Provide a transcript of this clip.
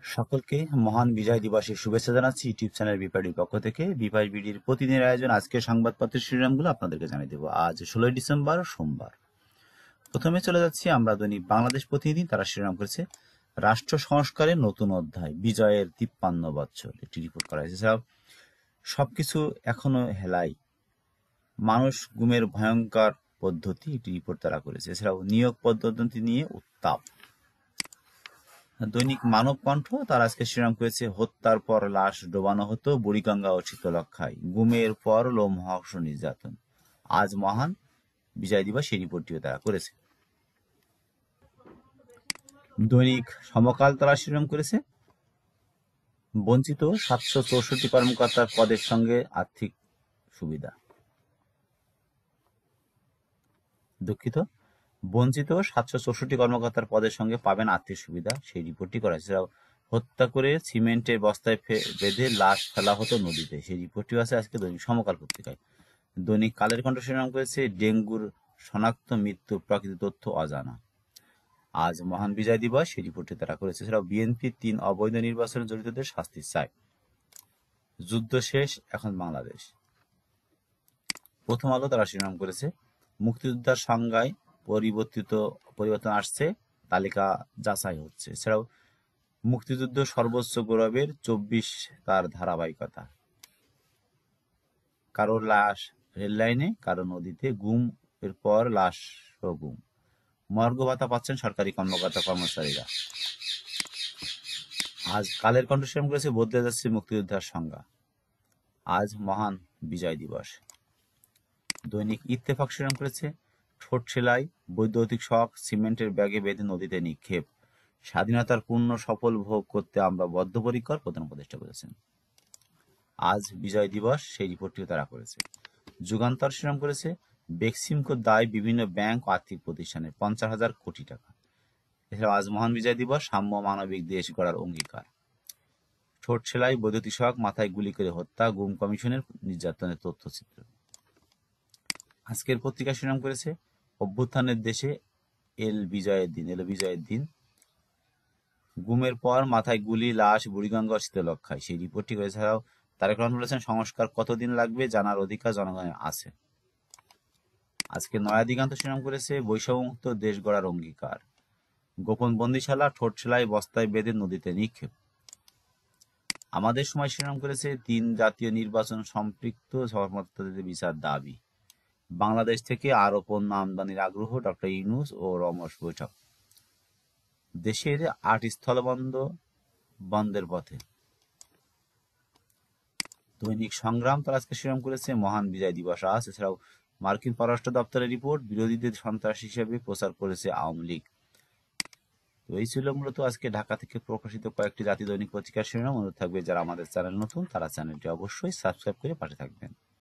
সকলকে মহান বিজয় দিবসের শুভেচ্ছা জানাচ্ছি ইউটিউব চ্যানেল বিপাডির পক্ষ থেকে। বিপাশ বিডির প্রতিদিনের আয়োজন আজকের সংবাদপত্রের শিরোনামগুলো আপনাদেরকে জানিয়ে দেবো। আজ 16 ডিসেম্বর সোমবার। প্রথমে চলে যাচ্ছি আমরা দৈনিক বাংলাদেশ প্রতিনিধি। তারা শিরোনাম করেছে রাষ্ট্র সংস্কারের নতুন অধ্যায়, বিজয়ের 53 বছর। একটি রিপোর্ট করা হয়েছে। এছাড়াও সবকিছু এখনো হেলাই, মানুষ গুমের ভয়ঙ্কর পদ্ধতি, একটি রিপোর্ট তারা করেছে। এছাড়াও নিয়োগ পদ্ধতি নিয়ে উত্তাপ। দৈনিক মানব কণ্ঠ তার আজকে শিরোনাম করেছে হত্যার পর লাশ ডোবানো হতো বুড়িগঙ্গা ও শীতলক্ষায়, গুমের পর লোমহর্ষক নির্যাতন। আজ মহান বিজয় দিবস, সেই রিপোর্টটিও তারা করেছে। দৈনিক সমকাল তারা শিরোনাম করেছে বঞ্চিত 764 কর্মকর্তার পদের সঙ্গে আর্থিক সুবিধা। দুঃখিত, বঞ্চিত 764 কর্মকর্তার পদের সঙ্গে পাবেন আর্থিক সুবিধা, সেই রিপোর্টটি করা হয়েছে। হত্যা করে সিমেন্টের বস্তায় বেঁধে লাশ ফেলা হতো নদীতে, সেই রিপোর্টটিও আছে আজকে দৈনিক সমকাল পত্রিকায়। দৈনিক কালের কণ্ঠ শিরোনাম করেছে ডেঙ্গুর শনাক্ত মৃত্যু প্রকৃত তথ্য অজানা। আজ মহান বিজয় দিবস, সেই রিপোর্টটি তারা করেছে। এছাড়াও বিএনপি 3 অবৈধ নির্বাচনে জড়িতদের শাস্তি চায়। যুদ্ধ শেষ, এখন বাংলাদেশ। প্রথম আলো তারা শিরোনাম করেছে মুক্তিযোদ্ধার সংজ্ঞায় পরিবর্তন আসছে, তালিকা যাচাই হচ্ছে। এছাড়াও মুক্তিযুদ্ধ সর্বোচ্চ গৌরবের 24 তার ধারাবাহিকতা। কারো লাশ রেললাইনে, কারো নদীতে, গুম এর পর লাশ ও গুম। মর্গ ভাতা পাচ্ছেন সরকারি কর্মকর্তা কর্মচারীরা। আজ কালের কণ্ঠ শিরোনাম করেছে বদলে যাচ্ছে মুক্তিযোদ্ধার সংজ্ঞা, আজ মহান বিজয় দিবস। দৈনিক ইত্তেফাক শিরোনাম করেছে ঠোঁট সেলাই, বৈদ্যুতিক শক, সিমেন্টের ব্যাগে বেঁধে নদীতে নিক্ষেপ, স্বাধীনতার পূর্ণ সফল ভোগ করতে আমরা বদ্ধপরিকর, প্রধান উপদেষ্টা বলেছেন। আজ বিজয় দিবস, সেই রিপোর্টটিও তারা করেছে। যুগান্তর শিরোনাম করেছে বেক্সিমকোর দায় বিভিন্ন ব্যাংক ও আর্থিক প্রতিষ্ঠানের 50,000 কোটি টাকা। এছাড়াও আজ মহান বিজয় দিবস, সাম্য মানবিক দেশ গড়ার অঙ্গীকার। ঠোঁট সেলাই, বৈদ্যুতিক শক, মাথায় গুলি করে হত্যা, গুম কমিশনের নির্যাতনের তথ্যচিত্র। আজকের পত্রিকা শিরোনাম করেছে অভ্যুত্থানের দেশে এলো বিজয়ের দিন, গুমের পর মাথায় গুলি, লাশ বুড়িগঙ্গা ও শীতলক্ষায়, সেই রিপোর্টটি করেছে। এছাড়াও তারেক রহমান বলেছেন সংস্কার কতদিন লাগবে জানার অধিকার জনগণের আছে। আজকে নয়া দিগন্ত শিরোনাম করেছে বৈষম্যমুক্ত দেশ গড়ার অঙ্গীকার, গোপন বন্দিশালা, ঠোঁট সেলাই, বস্তায় বেঁধে নদীতে নিক্ষেপ। আমাদের সময় শিরোনাম করেছে 3 জাতীয় নির্বাচন সম্পৃক্ত সমর্থকদের বিচার দাবি, বাংলাদেশ থেকে আরো পণ্য আমদানির আগ্রহ, ডক্টর ইউনূস ও রমেশ বৈঠক। দেশের 8 স্থলবন্দর বন্ধের পথে। দৈনিক সংগ্রাম তার আজকে শিরোনাম করেছে মহান বিজয় দিবস আজ। এছাড়াও মার্কিন পররাষ্ট্র দপ্তরের রিপোর্ট, বিরোধীদের সন্ত্রাসী হিসেবে প্রচার করেছে আওয়ামী লীগ। তো এই ছিল মূলত আজকে ঢাকা থেকে প্রকাশিত কয়েকটি জাতীয় দৈনিক পত্রিকার শিরোনাম। অনুরোধ থাকবে যারা আমাদের চ্যানেল নতুন তারা চ্যানেলটি অবশ্যই সাবস্ক্রাইব করে পাশে থাকবেন।